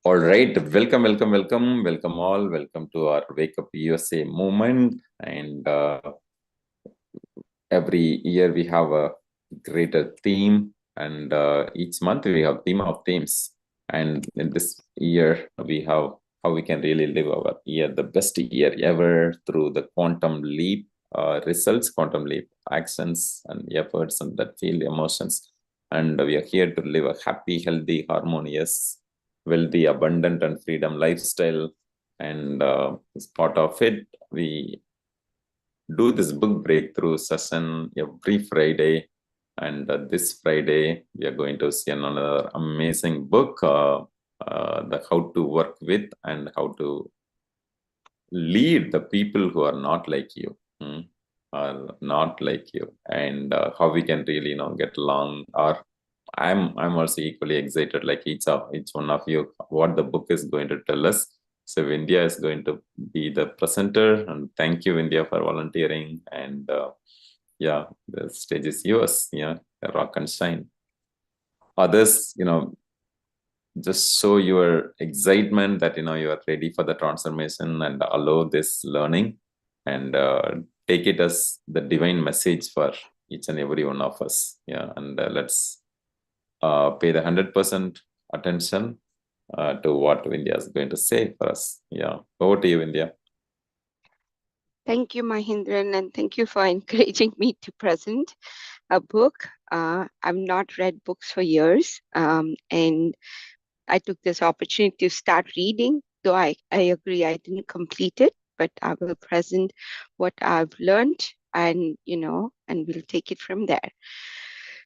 All right, welcome all. Welcome to our Wake Up USA movement. And every year we have a greater theme, and each month we have theme of themes. And in this year, we have how we can really live our year, the best year ever, through the quantum leap results, quantum leap actions and efforts, and that feel emotions. And we are here to live a happy, healthy, harmonious, wealthy, abundant, and freedom lifestyle. And as part of it, we do this book breakthrough session every Friday. And this Friday, we are going to see another amazing book, the how to work with and how to lead the people who are not like you, are not like you, and how we can really, get along. Or I'm also equally excited, like each one of you, what the book is going to tell us. So India is going to be the presenter, and thank you, India, for volunteering. And yeah, the stage is yours. Yeah, rock and shine. Others, just show your excitement that you are ready for the transformation and allow this learning, and take it as the divine message for each and every one of us. Yeah, and let's pay the 100% attention to what India is going to say for us. Yeah, over to you, India. Thank you, Mahendiran, and thank you for encouraging me to present a book. I've not read books for years, and I took this opportunity to start reading, though I agree I didn't complete it, but I will present what I've learned, and we'll take it from there.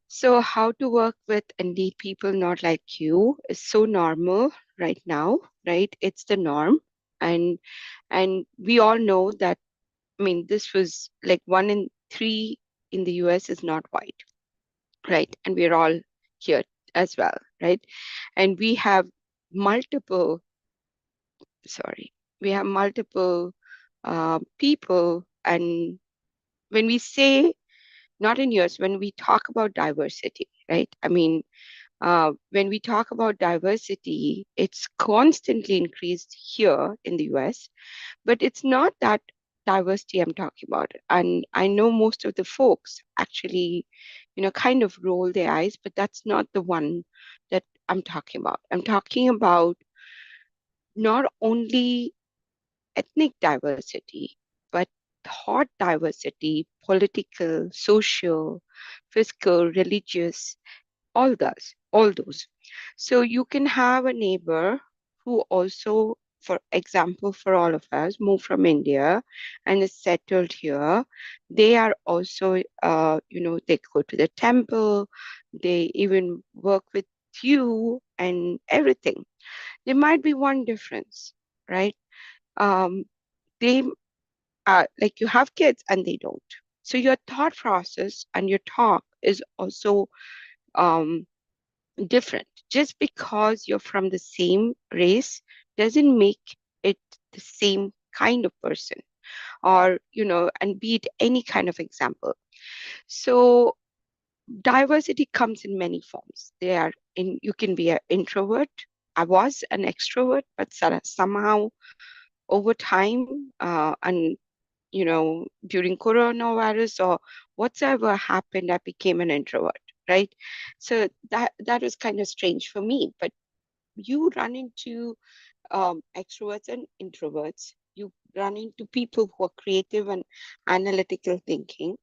So how to work with and lead people not like you is so normal right now, right? It's the norm. And we all know that. I mean, this was like 1 in 3 in the US is not white, right? And we're all here as well, right? And we have multiple, we have multiple people. And when we say, not in US, when we talk about diversity, right? I mean, when we talk about diversity, it's constantly increased here in the US, but it's not that diversity I'm talking about. And I know most of the folks actually, kind of roll their eyes, but that's not the one that I'm talking about. I'm talking about not only ethnic diversity, but thought diversity, political, social, fiscal, religious, all those. So you can have a neighbor who also, for example, for all of us, moved from India and is settled here. They are also, they go to the temple, they even work with you and everything. There might be one difference, right? Um, they like you have kids and they don't. So your thought process and your talk is also um, different. Just because you're from the same race doesn't make it the same kind of person, or and be it any kind of example. So diversity comes in many forms. You can be an introvert. I was an extrovert, but somehow over time, and during coronavirus or whatsoever happened, I became an introvert, right? So that was kind of strange for me. But you run into extroverts and introverts. You run into people who are creative and analytical thinking.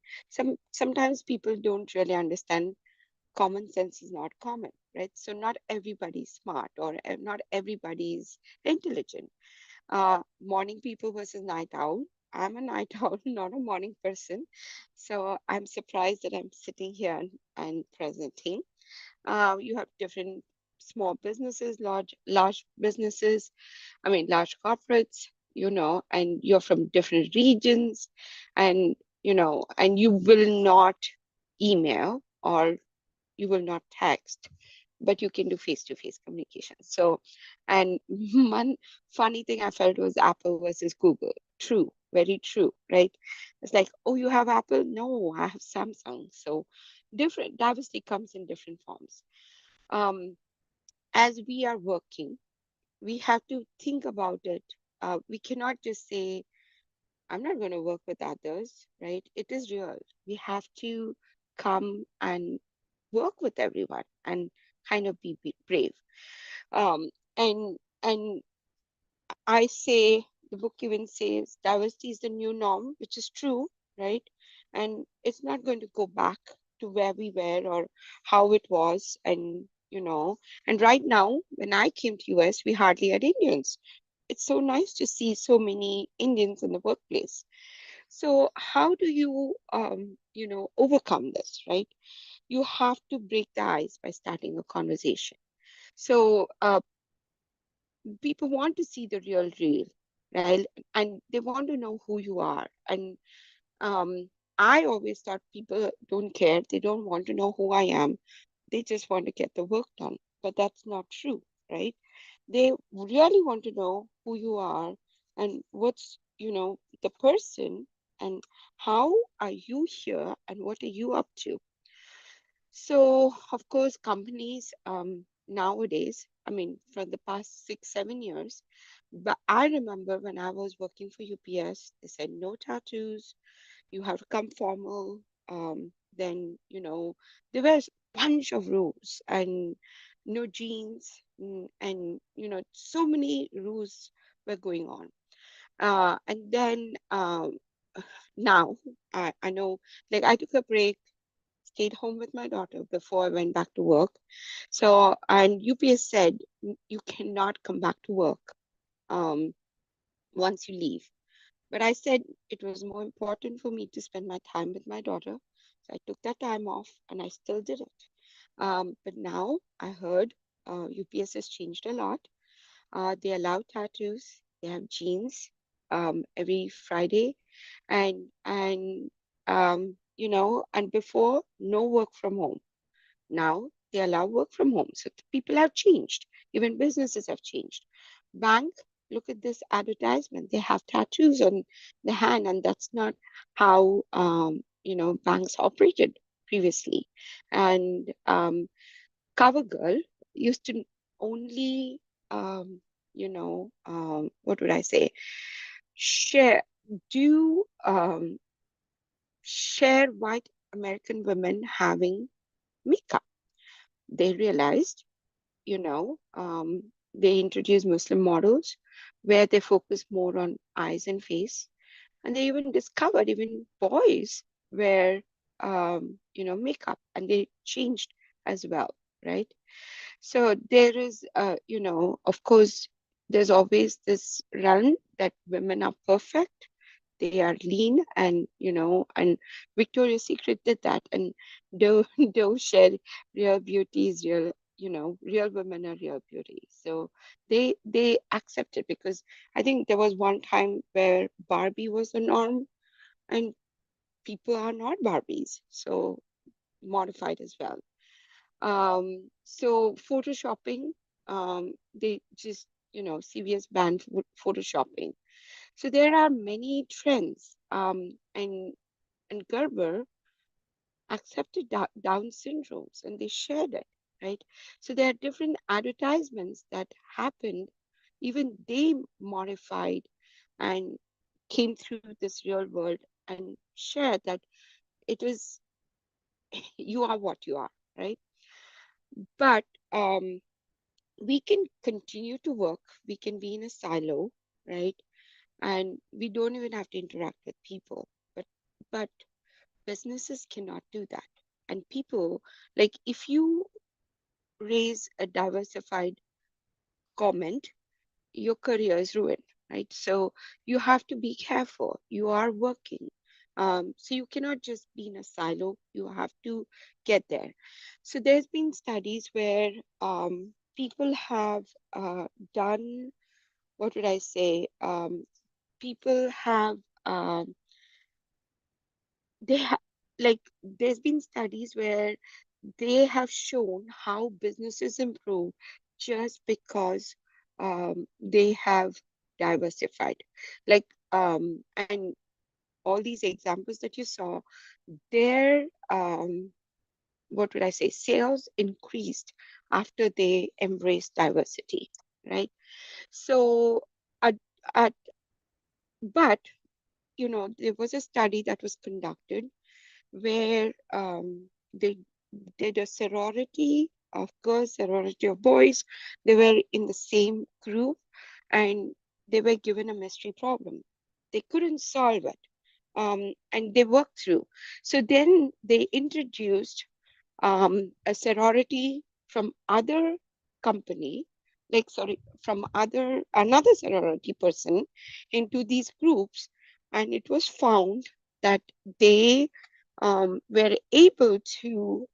Sometimes people don't really understand common sense is not common, right? So not everybody's smart, or not everybody's intelligent. Morning people versus night owl. I'm a night owl, not a morning person. So I'm surprised that I'm sitting here and presenting. You have different small businesses, large businesses, I mean, large corporates, and you're from different regions, and, and you will not email or you will not text, but you can do face-to-face communication. So, and one funny thing I felt was Apple versus Google. True, very true, right? It's like, oh, you have Apple? No, I have Samsung. So different diversity comes in different forms. Um, as we are working, we have to think about it. We cannot just say, I'm not going to work with others, right? It is real. We have to come and work with everyone and kind of be brave. Um, and I say, the book even says diversity is the new norm, which is true, right? And it's not going to go back to where we were or how it was. And, and right now, when I came to US, we hardly had Indians. It's so nice to see so many Indians in the workplace. So how do you, overcome this, right? You have to break the ice by starting a conversation. So people want to see the real, right? And they want to know who you are. And I always thought people don't care. They don't want to know who I am. They just want to get the work done. But that's not true, right? They really want to know who you are and what's, the person and how are you here and what are you up to. So, of course, companies nowadays, I mean, for the past 6, 7 years, but I remember when I was working for UPS, they said no tattoos, you have to come formal. Then, there was a bunch of rules and no jeans, and, so many rules were going on. And then now I know, like, I took a break, stayed home with my daughter before I went back to work. So, and UPS said you cannot come back to work um, once you leave. But I said it was more important for me to spend my time with my daughter. So I took that time off and I still did it. But now I heard UPS has changed a lot. They allow tattoos, they have jeans every Friday, and before, no work from home. Now they allow work from home. So people have changed. Even businesses have changed. Bank, look at this advertisement. They have tattoos on the hand, and that's not how banks operated previously. And CoverGirl used to only what would I say? Share do share white American women having makeup. They realized, they introduced Muslim models where they focus more on eyes and face. And they even discovered even boys wear, makeup, and they changed as well, right? So there is, of course, there's always this run that women are perfect. They are lean, and Victoria's Secret did that. And Doe shared real beauty is real, real women are real beauty. So they accept it, because I think there was one time where Barbie was the norm and people are not Barbies. So modified as well. So photoshopping, they just, CVS banned photoshopping. So there are many trends, and Gerber accepted Down syndromes and they shared it, right? So there are different advertisements that happened, even they modified and came through this real world and shared that it is, you are what you are, right? But we can continue to work, we can be in a silo, right? And we don't even have to interact with people. But businesses cannot do that. And people, like, if you raise a diversified comment, your career is ruined, right? So you have to be careful. You are working. So you cannot just be in a silo. You have to get there. So there's been studies where people have done, what would I say? People have they have like there's been studies where they have shown how businesses improve just because they have diversified, like and all these examples that you saw, their what would I say, sales increased after they embraced diversity. right? So, at, at but there was a study that was conducted where they did a sorority of girls, sorority of boys. They were in the same group and they were given a mystery problem. They couldn't solve it. And they worked through. So then they introduced a sorority from other company, from another sorority person into these groups, and it was found that they were able to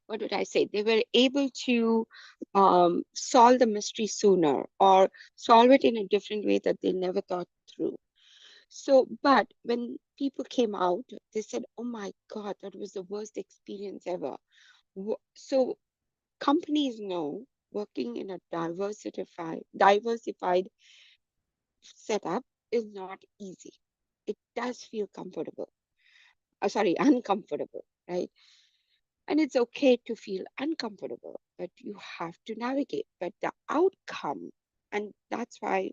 what did I say? They were able to solve the mystery sooner or solve it in a different way that they never thought through. So, but when people came out, they said, "Oh my God, that was the worst experience ever." So companies know working in a diversified setup is not easy. It does feel comfortable. Uncomfortable, right? And it's okay to feel uncomfortable, but you have to navigate. But the outcome, and that's why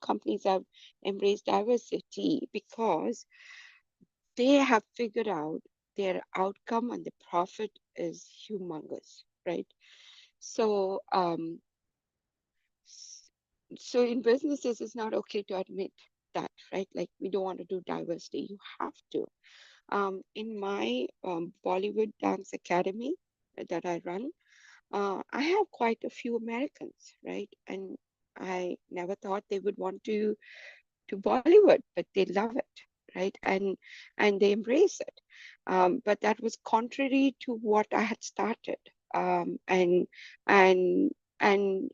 companies have embraced diversity, because they have figured out their outcome and the profit is humongous, right? So, so in businesses, it's not okay to admit that, right? Like, we don't want to do diversity. You have to. In my Bollywood Dance Academy that I run, I have quite a few Americans, right? And I never thought they would want to Bollywood, but they love it, right? And they embrace it. But that was contrary to what I had started, and and and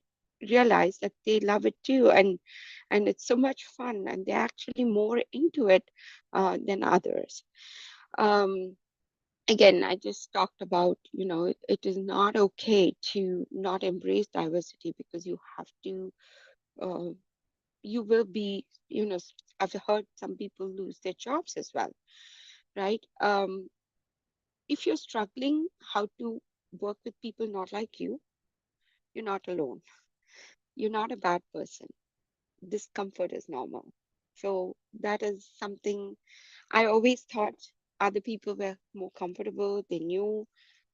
realized that they love it too, and it's so much fun, and they're actually more into it than others. Um, Again, I just talked about, it is not okay to not embrace diversity, because you have to. Uh, you will be, I've heard some people lose their jobs as well, right? If you're struggling how to work with people not like you, you're not alone. You're not a bad person. Discomfort is normal. So that is something I always thought other people were more comfortable. They knew,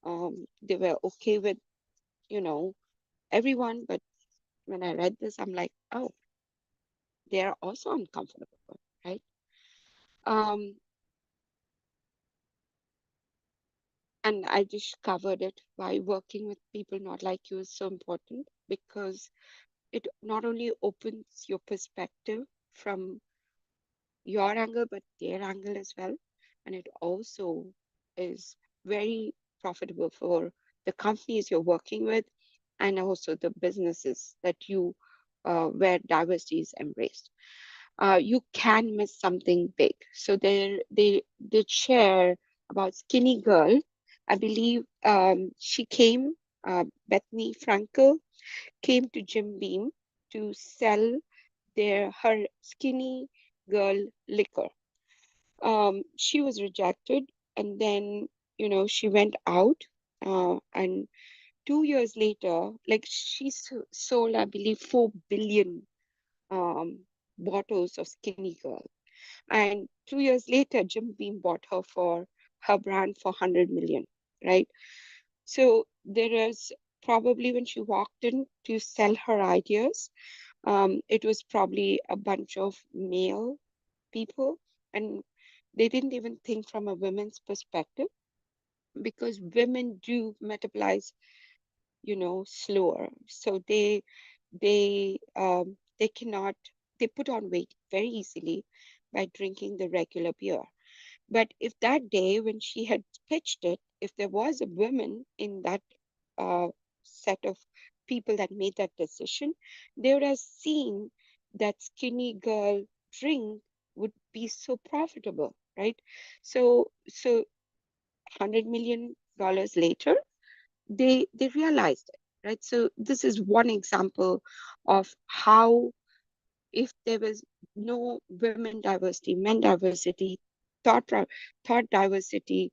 they were okay with, you know, everyone. But when I read this, I'm like, oh, they are also uncomfortable, right? Um, And I just covered it why working with people not like you is so important, because it not only opens your perspective from your angle, but their angle as well. And it also is very profitable for the companies you're working with and also the businesses that you where diversity is embraced. You can miss something big. So they did share about Skinny Girl. I believe she came, Bethany Frankel came to Jim Beam to sell her Skinny Girl liquor. She was rejected, and then she went out, and 2 years later, like, she sold, I believe, 4 billion um, bottles of Skinny Girl. And 2 years later, Jim Beam bought her for her brand for 100 million, right? So there is probably, when she walked in to sell her ideas, it was probably a bunch of male people, and they didn't even think from a women's perspective, because women do metabolize, slower. So they cannot, they put on weight very easily by drinking the regular beer. But if that day when she had pitched it, if there was a woman in that uh, set of people that made that decision, they would have seen that Skinny Girl drink would be so profitable, right? So $100 million later, they realized it, right? So this is one example of how, if there was no women diversity, men diversity, thought thought diversity,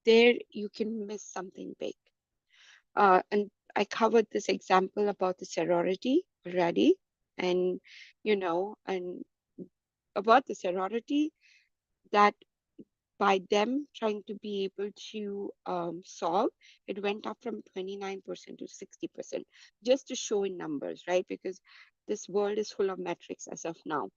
there you can miss something big. And I covered this example about the sorority already, and and about the sorority, that by them trying to be able to solve, it went up from 29% to 60%, just to show in numbers, right? Because this world is full of metrics as of now.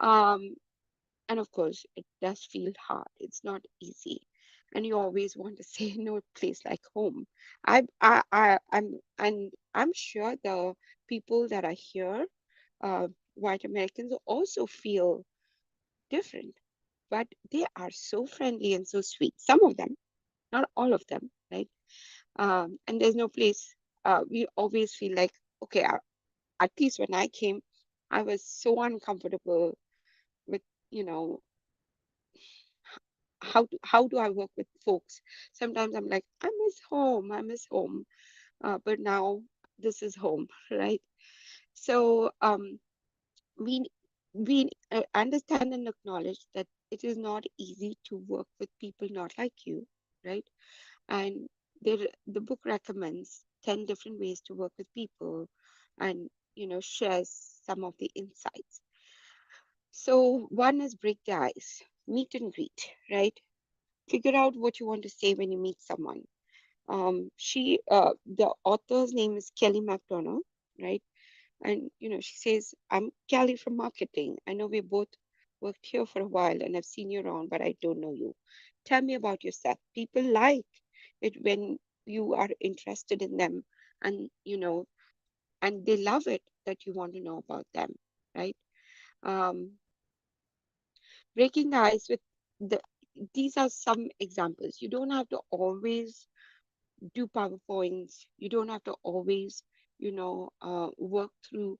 And of course, it does feel hard. It's not easy. And you always want to say no place like home. I'm sure the people that are here, white Americans, also feel different, but they are so friendly and so sweet. Some of them, not all of them, right? And there's no place. We always feel like, okay, at least when I came, I was so uncomfortable with, you know, how do I work with folks? Sometimes I'm like, I miss home, I miss home. But now this is home, right? So we understand and acknowledge that it is not easy to work with people not like you, right? And the book recommends 10 different ways to work with people, and shares some of the insights. So one is break the ice, meet and greet, right? Figure out what you want to say when you meet someone. The author's name is Kelly McDonald, right? And she says, I'm Kelly from marketing. I know we both worked here for a while and I've seen you around, but I don't know you. Tell me about yourself. People like it when you are interested in them, and and they love it that you want to know about them, right? Um, breaking the ice with the these are some examples. You don't have to always do PowerPoints. You don't have to always, work through,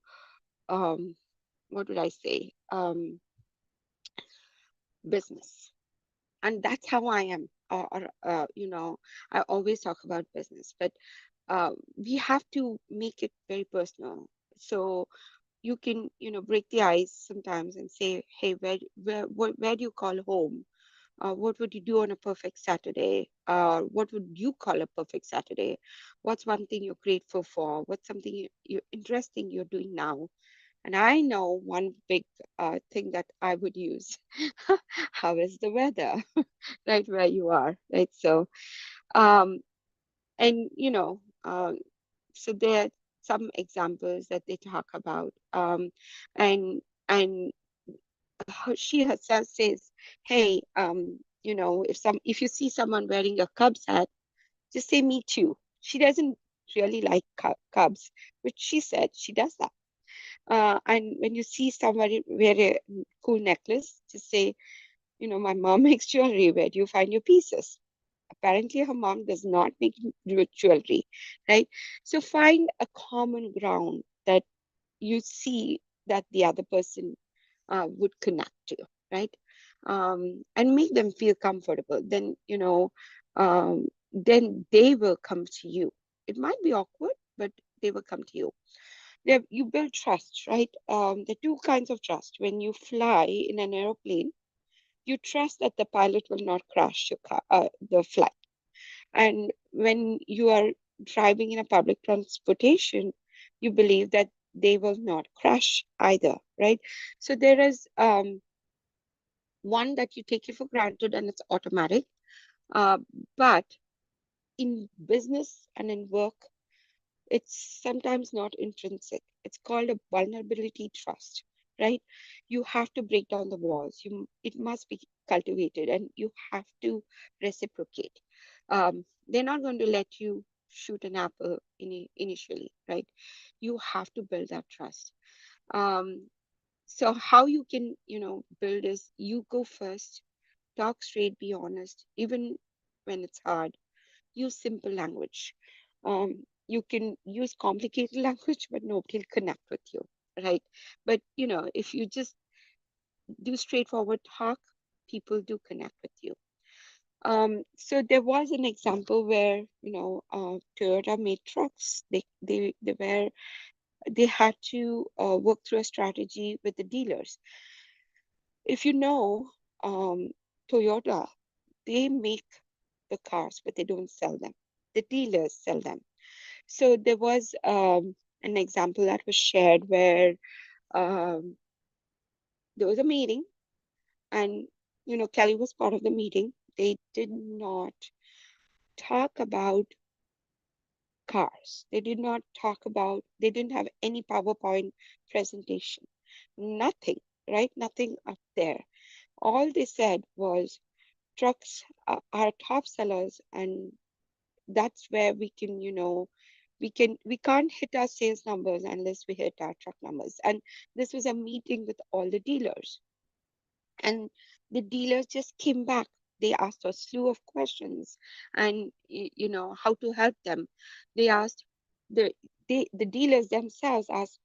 what would I say, business. And that's how I am. I always talk about business, but we have to make it very personal. So you can, break the ice sometimes and say, hey, where do you call home? What would you do on a perfect Saturday? What would you call a perfect Saturday? What's one thing you're grateful for? What's something you're interesting you're doing now? And I know one big thing that I would use. How is the weather, right where you are, right? So, um, and so there are some examples that they talk about, and and she herself says, hey, if you see someone wearing a Cubs hat, just say me too. She doesn't really like Cubs, but she said she does that. And when you see somebody wear a cool necklace, just say, my mom makes jewelry. Where do you find your pieces? Apparently, her mom does not make jewelry, right? So find a common ground that you see that the other person would connect to, right? And make them feel comfortable. Then they will come to you. It might be awkward, but they will come to you. You build trust, right? There are two kinds of trust. When you fly in an aeroplane, you trust that the pilot will not crash the flight. And when you are driving in a public transportation, you believe that they will not crash either, right? So there is one that you take it for granted and it's automatic. Uh, but in business and in work, it's sometimes not intrinsic. It's called a vulnerability trust, right? You have to break down the walls. It must be cultivated, and you have to reciprocate. They're not going to let you shoot an apple initially, right? You have to build that trust. Um, so how you can, build is you go first, talk straight, be honest, even when it's hard. Use simple language. You can use complicated language, but nobody will connect with you, right? But if you just do straightforward talk, people do connect with you. So there was an example where Toyota made trucks. They had to work through a strategy with the dealers. If you know, Toyota, they make the cars, but they don't sell them. The dealers sell them. So there was an example that was shared where there was a meeting, and Kelly was part of the meeting. They did not talk about cars. They did not talk about, they didn't have any PowerPoint presentation. Nothing, right? Nothing up there. All they said was trucks are top sellers, and that's where we can, we can't hit our sales numbers unless we hit our truck numbers. And this was a meeting with all the dealers. And the dealers just came back. They asked a slew of questions, and how to help them. They asked the the dealers themselves asked,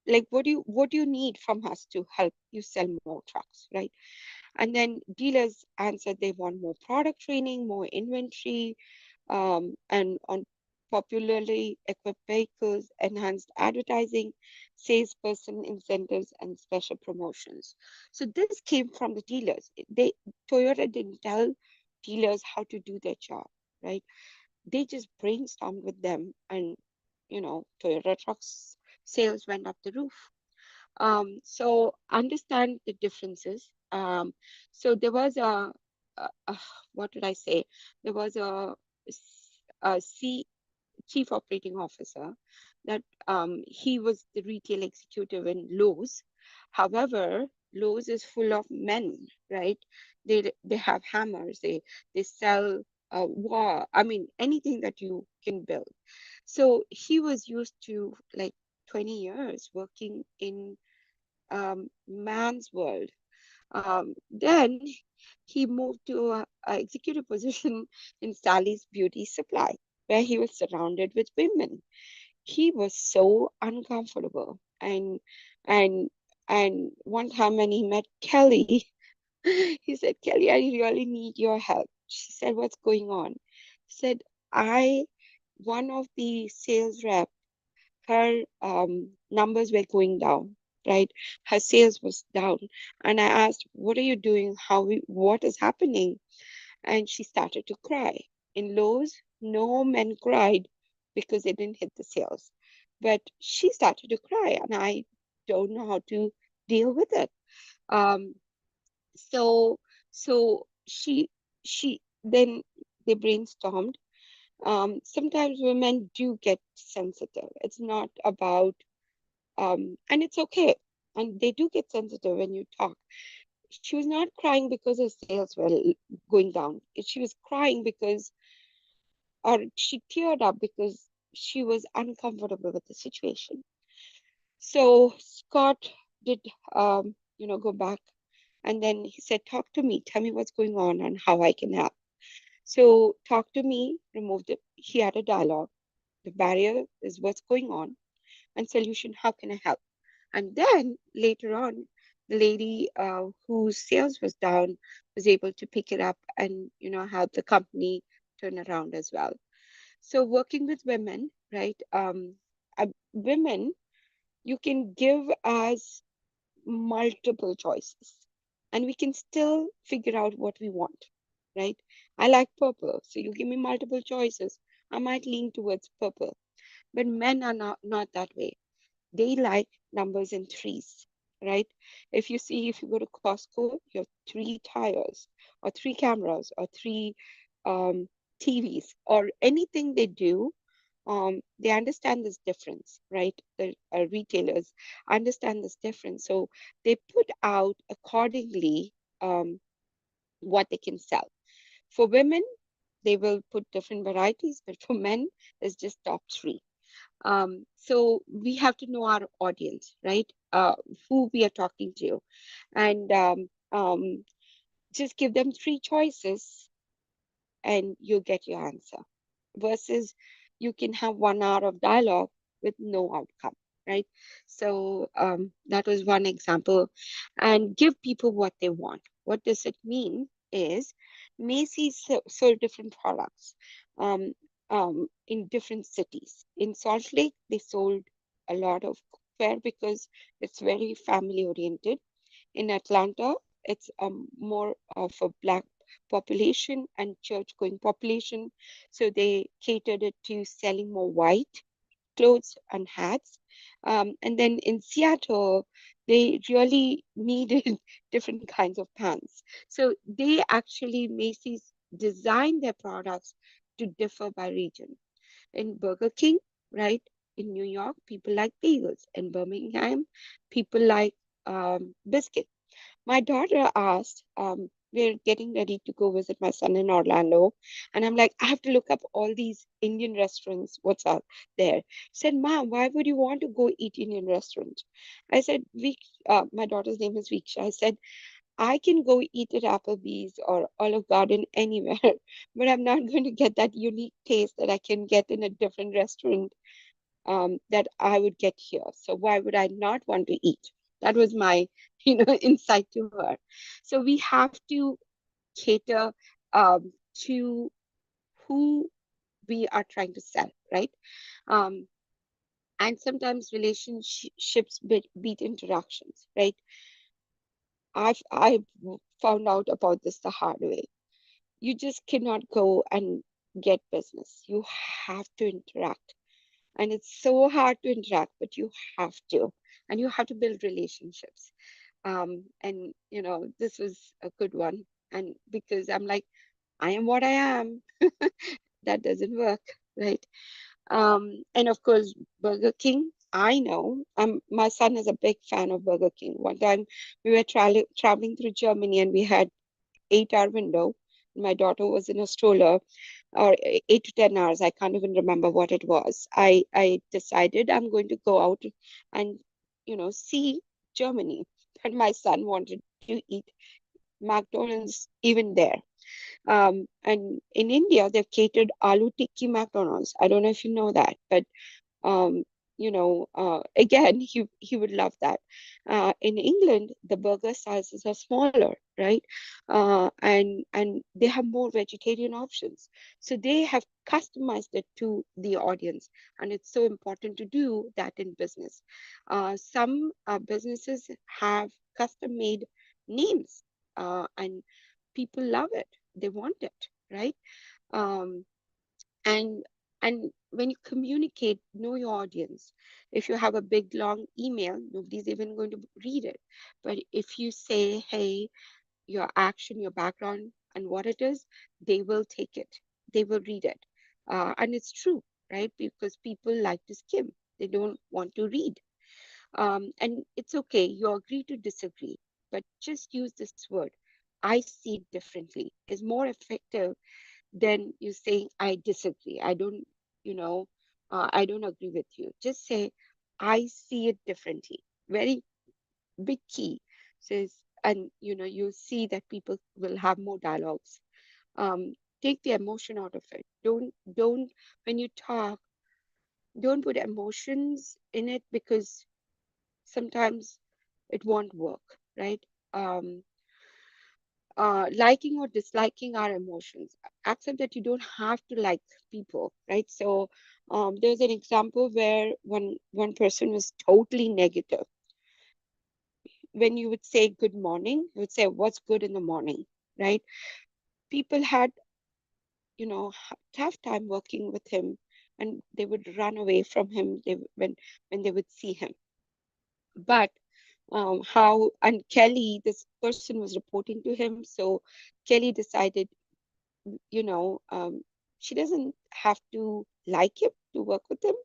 like, what do you need from us to help you sell more trucks, right? And then dealers answered they want more product training, more inventory, and on popularly equipped vehicles, enhanced advertising, salesperson incentives, and special promotions. So this came from the dealers. Toyota didn't tell dealers how to do their job, right? They just brainstormed with them, and Toyota trucks sales went up the roof. So understand the differences. So there was a what did I say? There was a chief operating officer that he was the retail executive in Lowe's. However, Lowe's is full of men, right? They have hammers. They sell war. I mean, anything that you can build. So he was used to like 20 years working in man's world. Then he moved to a executive position in Sally's Beauty Supply, where he was surrounded with women. He was so uncomfortable. And and one time when he met Kelly, he said, Kelly, I really need your help. She said, what's going on? He said, I one of the sales rep, her numbers were going down, right? Her sales was down. And I asked, what are you doing? What is happening? And she started to cry. In Lowe's, no men cried because they didn't hit the sales. But she started to cry, and I don't know how to deal with it. Um, so so she then they brainstormed. Sometimes women do get sensitive. It's not about and it's okay. And they do get sensitive when you talk. She was not crying because her sales were going down. She was crying because, or she teared up because she was uncomfortable with the situation. So Scott did, go back, and then he said, "Talk to me. Tell me what's going on and how I can help." So talk to me. Removed it. He had a dialogue. The barrier is what's going on, and solution. How can I help? And then later on, the lady whose sales was down was able to pick it up and help the company turn around as well. So working with women, right? Women, you can give us multiple choices, and we can still figure out what we want, right? I like purple, so you give me multiple choices. I might lean towards purple, but men are not that way. They like numbers in threes, right? If you go to Costco, you have three tires or three cameras or three um, TVs or anything they do. They understand this difference, right? The retailers understand this difference. So they put out accordingly what they can sell. For women, they will put different varieties, but for men, it's just top three. So we have to know our audience, right? Who we are talking to, and just give them three choices, and you'll get your answer. Versus, you can have 1 hour of dialogue with no outcome, right? So that was one example, and give people what they want. What does it mean? Is Macy's sold different products. Um, in different cities. In Salt Lake, they sold a lot of cookware because it's very family oriented. In Atlanta, it's more of a black population and church-going population. So they catered it to selling more white clothes and hats. And then in Seattle, they really needed different kinds of pants. So they actually, Macy's designed their products to differ by region. In Burger King, right? In New York, people like bagels. In Birmingham, people like biscuits. My daughter asked, we're getting ready to go visit my son in Orlando. And I'm like, I have to look up all these Indian restaurants. What's out there? She said, Mom, why would you want to go eat Indian restaurant? I said, my daughter's name is Viksha. I said, I can go eat at Applebee's or Olive Garden anywhere, but I'm not going to get that unique taste that I can get in a different restaurant that I would get here. So why would I not want to eat? That was my, insight to her. So we have to cater to who we are trying to sell, right? Um, and sometimes relationships beat interactions, right? I've found out about this the hard way. You just cannot go and get business. You have to interact. And it's so hard to interact, but you have to. And you have to build relationships. And this was a good one. And because I'm like, I am what I am, that doesn't work, right? And of course, Burger King. I know. My son is a big fan of Burger King. One time we were traveling through Germany and we had 8-hour window. My daughter was in a stroller, or 8 to 10 hours. I can't even remember what it was. I decided I'm going to go out and see Germany. But my son wanted to eat McDonald's even there. And in India, they've catered aloo tikki McDonald's. I don't know if you know that, but um, again, he would love that. In England, the burger sizes are smaller, right? And they have more vegetarian options. So they have customized it to the audience, and it's so important to do that in business. Some businesses have custom-made names, and people love it. They want it, right? Um, and and when you communicate, know your audience. If you have a big long email, nobody's even going to read it. But if you say, hey, your action, your background, and what it is, they will take it, they will read it. And it's true, right? Because people like to skim, they don't want to read. And it's okay, you agree to disagree, but just use this word, I see it differently, is more effective then you saying, I disagree. I don't agree with you. Just say, I see it differently. Very big key. Says, and you see that people will have more dialogues. Take the emotion out of it. Don't when you talk, don't put emotions in it because sometimes it won't work, right? Um, Liking or disliking our emotions. Accept that you don't have to like people, right? So there's an example where one person was totally negative. When you would say good morning, you would say what's good in the morning, right? People had tough time working with him, and they would run away from him when they would see him. But how and Kelly, this person was reporting to him, so Kelly decided she doesn't have to like him to work with him.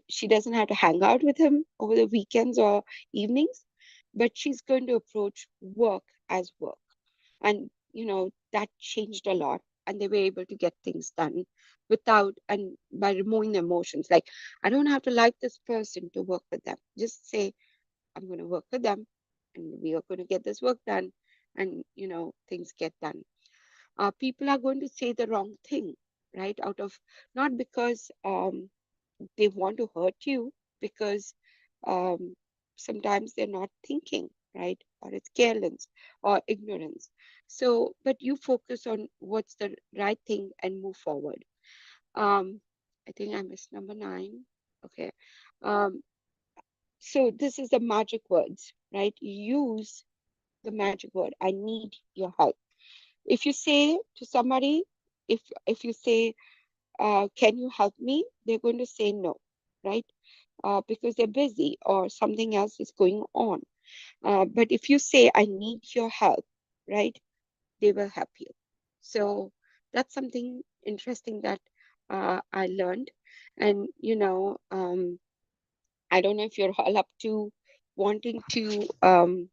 She doesn't have to hang out with him over the weekends or evenings, but she's going to approach work as work. And, that changed a lot. And they were able to get things done and by removing the emotions. Like, I don't have to like this person to work with them. Just say, I'm going to work with them and we are going to get this work done. And, things get done. People are going to say the wrong thing, right? Out of not because they want to hurt you, because um, sometimes they're not thinking, right? Or it's careless or ignorance. So, but you focus on what's the right thing and move forward. I think I missed number 9. Okay. Um, so this is the magic words, right? Use the magic word. I need your help. If you say to somebody, if you say, can you help me? They're going to say no, right? Because they're busy or something else is going on. But if you say, I need your help, right? They will help you. So that's something interesting that I learned. And, I don't know if you're all up to wanting to um,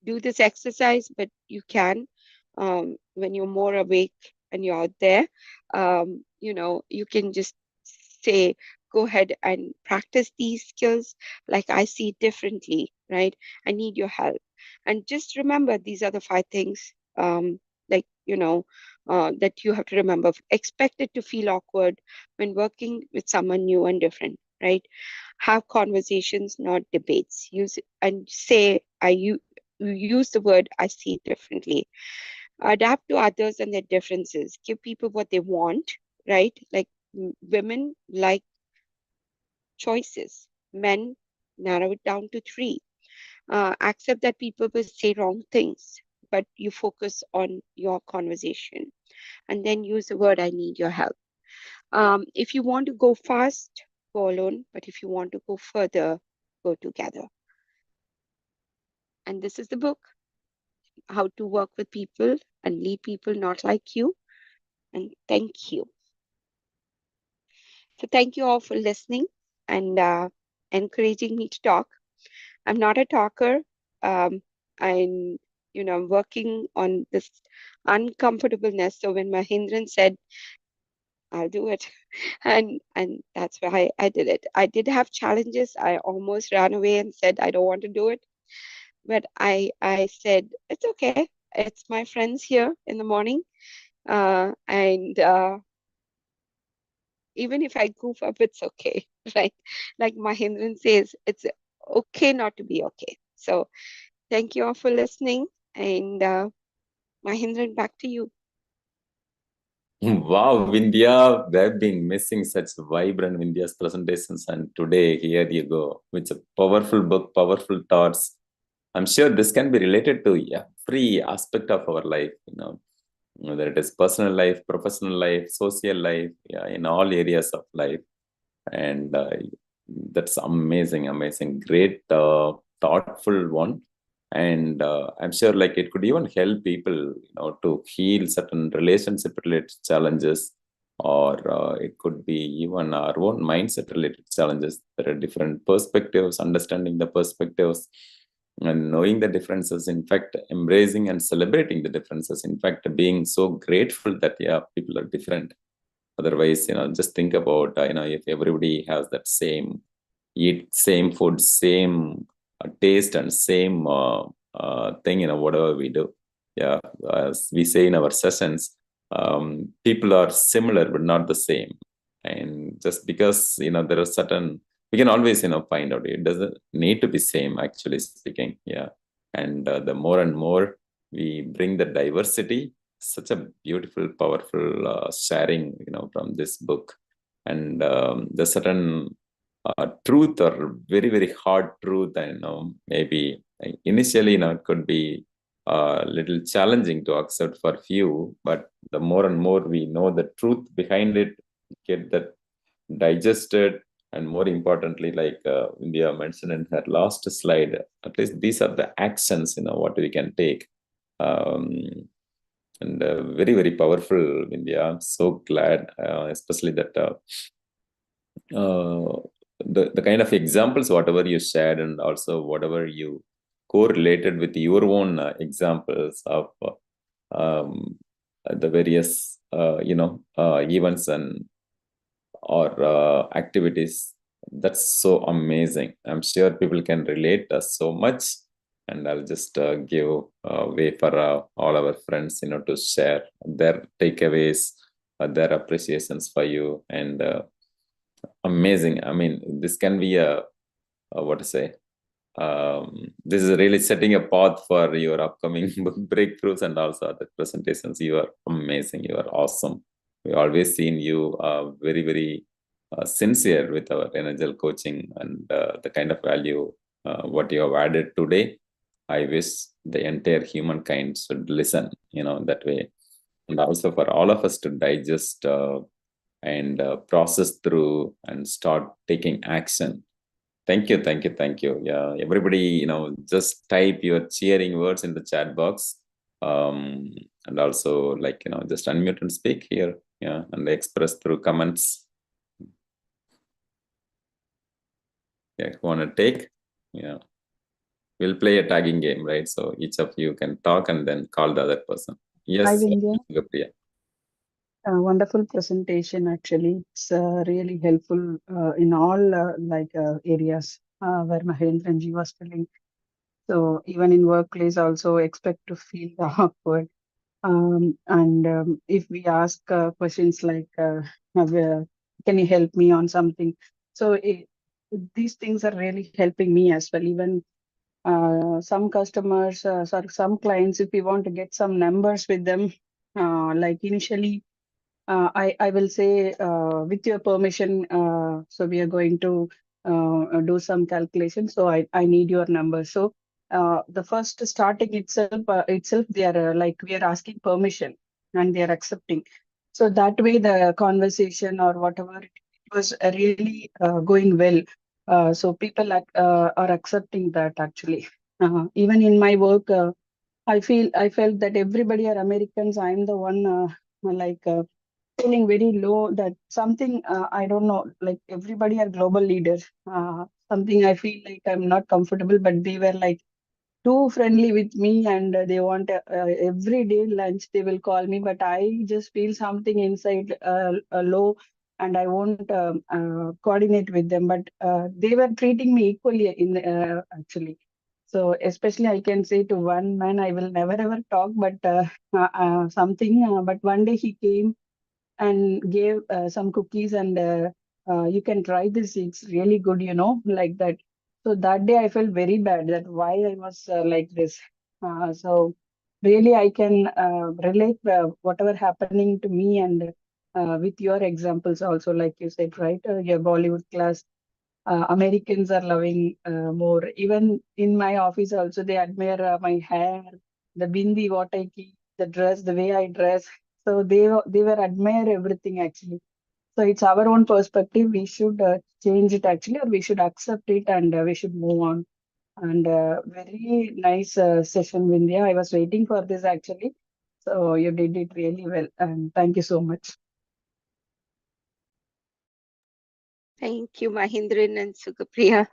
do this exercise, but you can when you're more awake and you're out there. You can just say, go ahead and practice these skills like I see it differently, right? I need your help. And just remember, these are the 5 things, like, that you have to remember. Expect it to feel awkward when working with someone new and different, right? Have conversations, not debates. Use and say, use the word I see it differently. Adapt to others and their differences. Give people what they want, right? Like women like choices. Men narrow it down to 3. Accept that people will say wrong things, but you focus on your conversation. And then use the word I need your help. If you want to go fast, go alone. But if you want to go further, go together. And this is the book, How to Work with People and Lead People Not Like You. And thank you. So thank you all for listening and encouraging me to talk. I'm not a talker. I'm, working on this uncomfortableness. So when Mahendiran said, I'll do it. And that's why I did it. I did have challenges. I almost ran away and said, I don't want to do it. But I said, it's okay. It's my friends here in the morning. And even if I goof up, it's okay, right? Like Mahendran says, it's okay not to be okay. So thank you all for listening. And Mahendran, back to you. Wow, Vindhya, they've been missing such vibrant Vindhya's presentations, and today here you go. It's a powerful book, powerful thoughts. I'm sure this can be related to every aspect of our life, whether it is personal life, professional life, social life, in all areas of life. And that's amazing, amazing, great, thoughtful one. And I'm sure like it could even help people, to heal certain relationship related challenges, or it could be even our own mindset related challenges. There are different perspectives, understanding the perspectives and knowing the differences, in fact embracing and celebrating the differences, in fact being so grateful that people are different. Otherwise, just think about, if everybody has that eat same food, same taste and same thing, whatever we do. Yeah, as we say in our sessions, people are similar but not the same. And just because, there are certain, we can always, find out it doesn't need to be same, actually speaking. Yeah. And the more and more we bring the diversity, such a beautiful, powerful sharing, from this book. And the certain truth or very, very hard truth, and maybe initially, it could be a little challenging to accept for few, but the more and more we know the truth behind it, get that digested, and more importantly, like India mentioned in her last slide, at least these are the actions, what we can take. And very, very powerful, India. I'm so glad, especially that the kind of examples, whatever you shared, and also whatever you correlated with your own examples of the various, events and or activities. That's so amazing. I'm sure people can relate so much. And I'll just give way for all our friends, to share their takeaways, their appreciations for you. And amazing. I mean, this can be what to say. This is really setting a path for your upcoming book breakthroughs and also other presentations. You are amazing. You are awesome. We always seen you very, very sincere with our energy coaching, and the kind of value what you have added today. I wish the entire humankind should listen, that way. And also for all of us to digest and process through and start taking action. Thank you, thank you, thank you. Yeah, everybody, just type your cheering words in the chat box. And also, just unmute and speak here. Yeah, and express through comments. Yeah, want to take? Yeah. We'll play a tagging game, right? So each of you can talk and then call the other person. Yes, Hi, Vindhya. Sugapriya. Wonderful presentation, actually. It's really helpful in all areas where Mahendiran ji was telling. So even in workplace, also expect to feel awkward. And if we ask questions like, can you help me on something? So these things are really helping me as well. Even some customers, some clients, if we want to get some numbers with them, like initially, I will say, with your permission, so we are going to do some calculation. So I need your number. So the first starting itself, they are like we are asking permission and they are accepting. So that way the conversation or whatever it was really going well. So people are accepting that actually. Even in my work, I felt that everybody are Americans. I'm the one like. Feeling very low that something I don't know, like everybody are global leaders. Something I feel like I'm not comfortable, but they were like too friendly with me and they want every day lunch they will call me, but I just feel something inside low and I won't coordinate with them, but they were treating me equally in actually. So especially I can say to one man I will never ever talk, but something but one day he came and gave some cookies and you can try this, it's really good, like that. So that day I felt very bad that why I was like this. So really I can relate whatever happening to me and with your examples also, like you said, right, your Bollywood class, Americans are loving more. Even in my office also, they admire my hair, the bindi, what I keep, the dress, the way I dress. So they were admire everything actually. So it's our own perspective. We should change it actually, or we should accept it and we should move on. And very nice session, Vindhya. I was waiting for this actually. So you did it really well. And thank you so much. Thank you, Mahendiran and Sugapriya.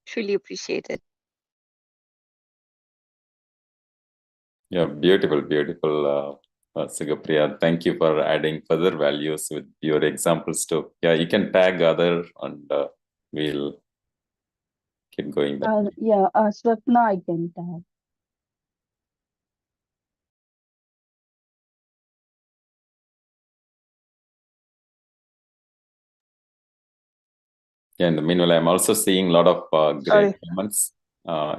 Truly appreciate it. Yeah, beautiful, beautiful, Sugapriya. Thank you for adding further values with your examples too. Yeah, you can tag other and we'll keep going. Swapna, I can tag. Yeah, in the meanwhile, I'm also seeing a lot of great Sorry. comments.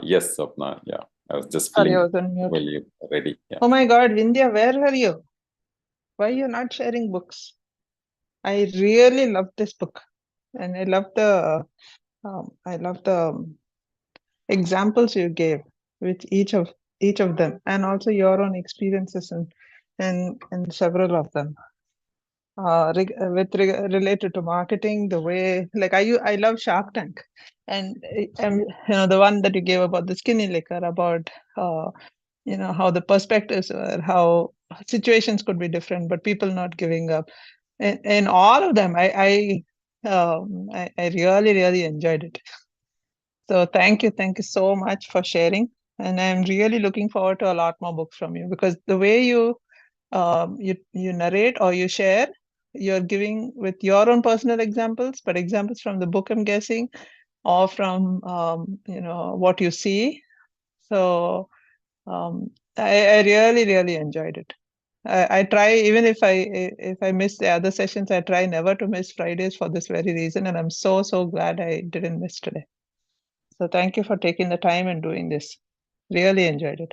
Yes, Swapna. Yeah, I was just Sorry, I feeling was on mute. well, you ready. Yeah. Oh my God, Vindhya, where are you? Why you're not sharing books? I really love this book, and I love the examples you gave with each of them, and also your own experiences and several of them. Related to marketing, the way like I love Shark Tank, and the one that you gave about the skinny liquor, about how the perspectives were, how situations could be different, but people not giving up. And all of them, I really, really enjoyed it. So thank you so much for sharing. And I'm really looking forward to a lot more books from you, because the way you narrate or you share, you're giving with your own personal examples, but examples from the book, I'm guessing, or from what you see. So I really, really enjoyed it. I try, even if I miss the other sessions, I try never to miss Fridays for this very reason, and I'm so glad I didn't miss today. So thank you for taking the time and doing this. Really enjoyed it.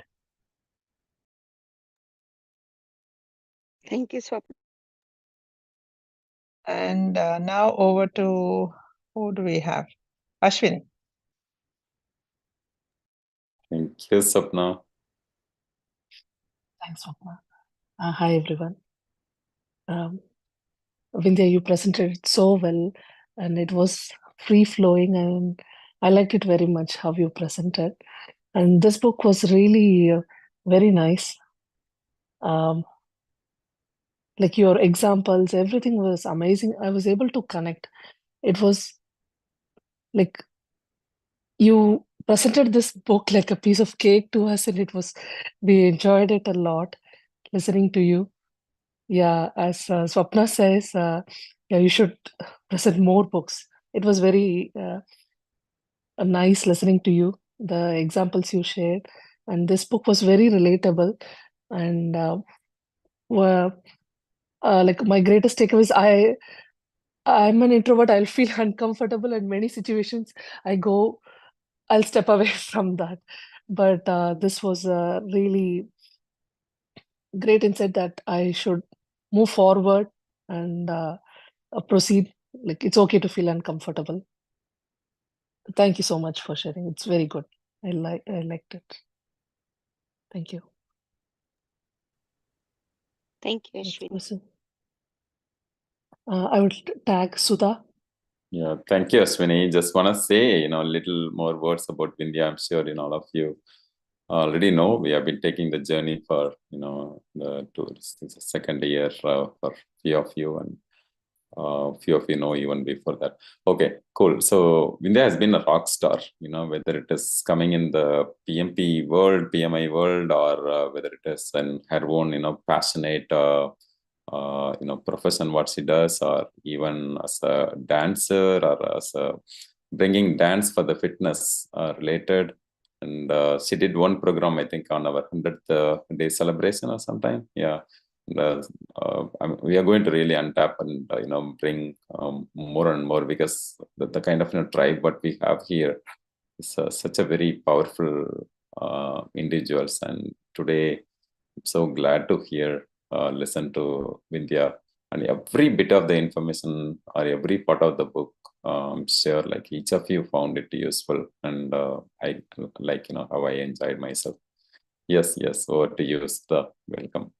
Thank you, Swapna. And now over to, who do we have? Ashwini. Thank Thank you, Sapna. Thanks, Swapna. Hi, everyone. Vindhya, you presented it so well, and it was free-flowing, and I liked it very much how you presented. And this book was really very nice. Like your examples, everything was amazing. I was able to connect. It was like you presented this book like a piece of cake to us, and we enjoyed it a lot listening to you. Yeah, as Swapna says, yeah, you should present more books. It was very nice listening to you, the examples you shared, and this book was very relatable. And were, like my greatest takeaway is I'm an introvert. I'll feel uncomfortable in many situations. I'll step away from that. But this was a really great insight that I should move forward and proceed. Like it's okay to feel uncomfortable. Thank you so much for sharing. It's very good. I liked it. Thank you. Thank you, Next Ashwini. person. I would tag Sudha. Yeah, thank you, Ashwini. Just want to say, a little more words about India. I'm sure, all of you already know. We have been taking the journey for, the second year for few of you, and few of you know even before that. Okay, cool. So Vindhya has been a rock star, whether it is coming in the PMP world, PMI world, or whether it is in her own, passionate, profession, what she does, or even as a dancer, or as a bringing dance for the fitness related. And she did one program, I think, on our 100th day celebration or sometime. Yeah. We are going to really untap and bring more and more, because the kind of tribe what we have here is such a very powerful individuals. And today I'm so glad to listen to Vindhya, and every bit of the information or every part of the book. I'm sure like each of you found it useful, and I like how I enjoyed myself. Yes, over to you, Sudha. Welcome.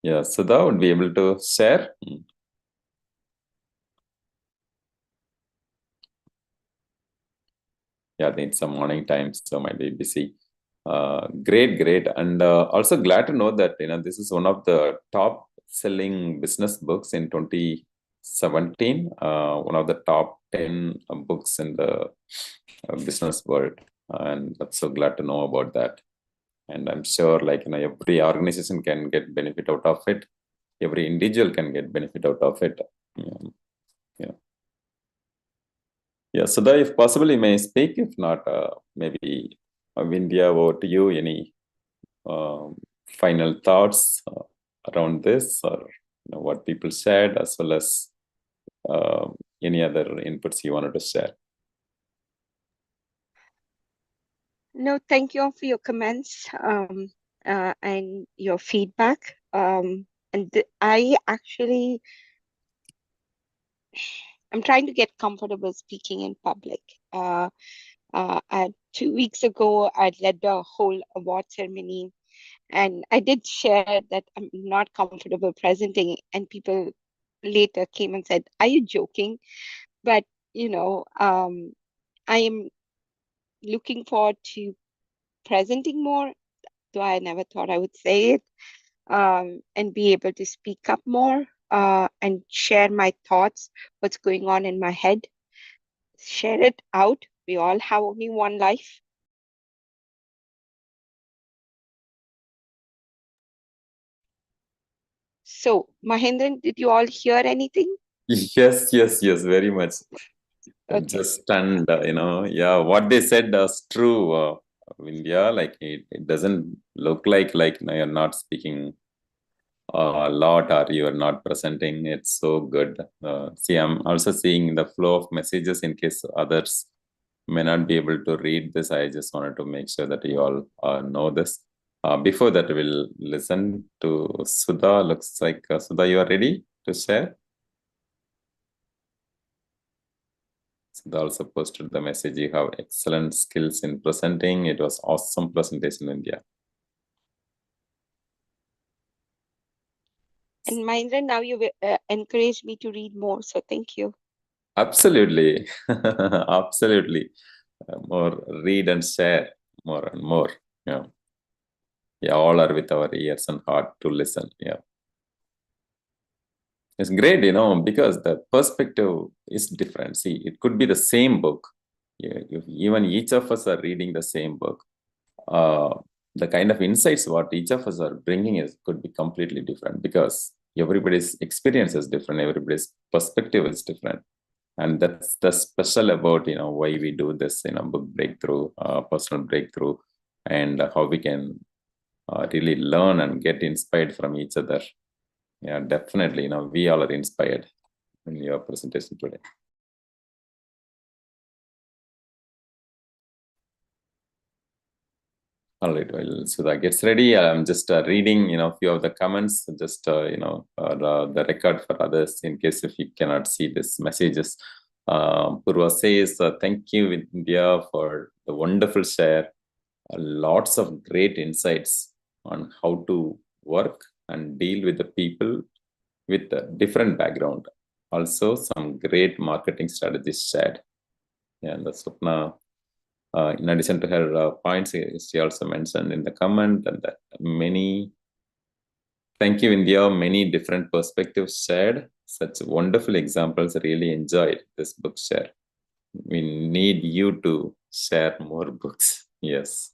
Yeah, Sudha would be able to share. Yeah, I think it's a morning time, so might be busy. Great. And also glad to know that, this is one of the top selling business books in 2017, one of the top 10 books in the business world. And I'm so glad to know about that. And I'm sure every organization can get benefit out of it. Every individual can get benefit out of it. Yeah, Sudha, if possible, you may speak. If not, maybe Vindhya, over to you. Any final thoughts around this, or what people said, as well as any other inputs you wanted to share? No, thank you all for your comments and your feedback. I actually, I'm trying to get comfortable speaking in public. 2 weeks ago, I led the whole award ceremony, and I did share that I'm not comfortable presenting, and people later came and said, "Are you joking?" But I am looking forward to presenting more, though I never thought I would say it, and be able to speak up more and share my thoughts, what's going on in my head, share it out. We all have only one life. So, Mahendiran, did you all hear anything? Yes, very much. Okay. Just stunned, yeah, what they said is true, Vindhya. Like it doesn't look like you're not speaking a lot, or you are not presenting. It's so good. See, I'm also seeing the flow of messages in case others may not be able to read this. I just wanted to make sure that you all know this. Before that, we'll listen to Sudha. Looks like Sudha, you are ready to share. Sudha also posted the message. You have excellent skills in presenting. It was awesome presentation, India. And Mahendiran, now you encouraged me to read more, so thank you. Absolutely, absolutely. More read and share more and more. Yeah, yeah. All are with our ears and heart to listen. Yeah, it's great, because the perspective is different. See, it could be the same book. Yeah, even each of us are reading the same book. The kind of insights what each of us are bringing could be completely different because everybody's experience is different. Everybody's perspective is different. And that's the special about, why we do this, book breakthrough, personal breakthrough, and how we can really learn and get inspired from each other. Yeah, definitely, we all are inspired in your presentation today. All right, well, Sudha gets ready. I'm just reading, a few of the comments, just, the record for others in case if you cannot see these messages. Purva says, thank you, India, for the wonderful share. Lots of great insights on how to work and deal with the people with a different background. Also, some great marketing strategies shared. And the Swapna, in addition to her points, she also mentioned in the comment that thank you, India, many different perspectives shared. Such wonderful examples. Really enjoyed this book share. We need you to share more books. Yes.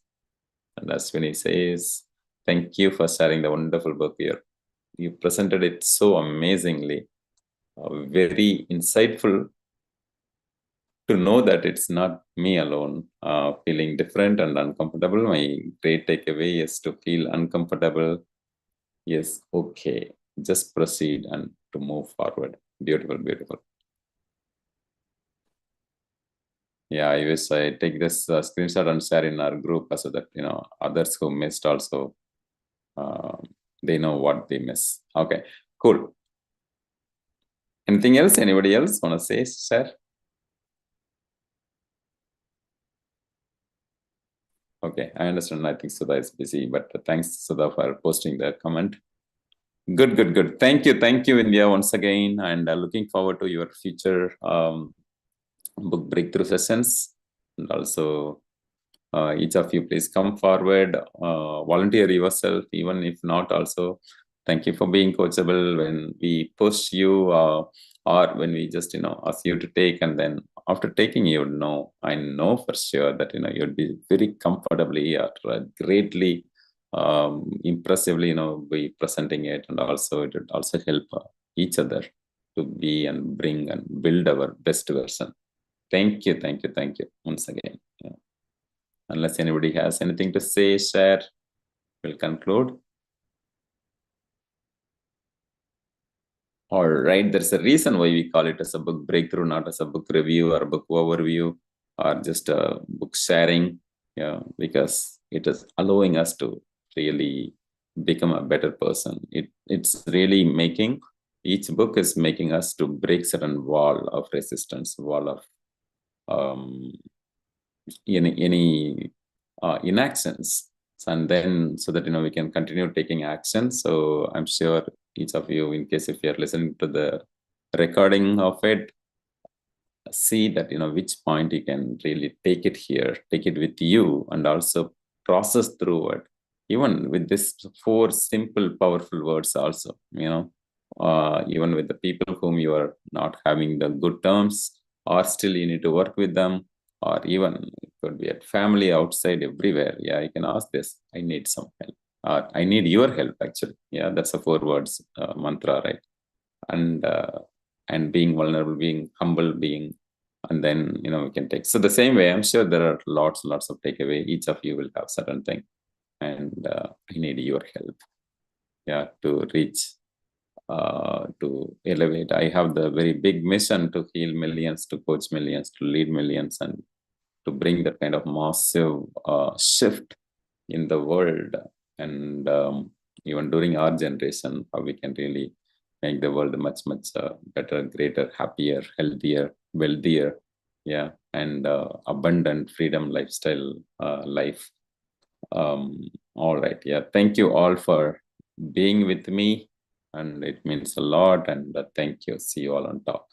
And Ashwini says, thank you for sharing the wonderful book here. You presented it so amazingly. Very insightful to know that it's not me alone feeling different and uncomfortable. My great takeaway is to feel uncomfortable. Yes, okay. Just proceed and to move forward. Beautiful, beautiful. Yeah, I wish I take this screenshot and share in our group so that, others who missed also, they know what they miss. Okay, cool. Anything else? Anybody else want to say, share? Okay, I understand. I think Sudha is busy, but thanks, Sudha, for posting the comment. Good, good, good. Thank you, India, once again, and looking forward to your future book breakthrough sessions. And also, each of you, please come forward, volunteer yourself, even if not. Also, thank you for being coachable when we push you, or when we just ask you to take, and then after taking, I know for sure that you'll be very comfortably or greatly impressively be presenting it, and also it would also help each other to be and bring and build our best version. Thank you once again. Yeah. Unless anybody has anything to say, share, we'll conclude. All right, there's a reason why we call it as a book breakthrough, not as a book review or book overview or just a book sharing. Yeah, because it is allowing us to really become a better person. It's really making, each book is making us to break certain wall of resistance, wall of any inactions, and then so that we can continue taking action. So I'm sure each of you, in case if you're listening to the recording of it, see that which point you can really take it here, take it with you, and also process through it, even with this 4 simple powerful words also, even with the people whom you are not having the good terms, or still you need to work with them, or even it could be at family, outside, everywhere. Yeah, you can ask this, I need some help, I need your help, actually. Yeah, that's a 4 words mantra, right? And being vulnerable, being humble, being, and then we can take. So the same way, I'm sure there are lots of takeaway. Each of you will have certain thing, and I need your help, yeah, to reach, to elevate. I have the very big mission to heal millions, to coach millions, to lead millions, and to bring that kind of massive shift in the world and even during our generation, how we can really make the world much better, greater, happier, healthier, wealthier, yeah, and abundant freedom lifestyle life. All right, yeah, thank you all for being with me, and it means a lot, and thank you. See you all on top.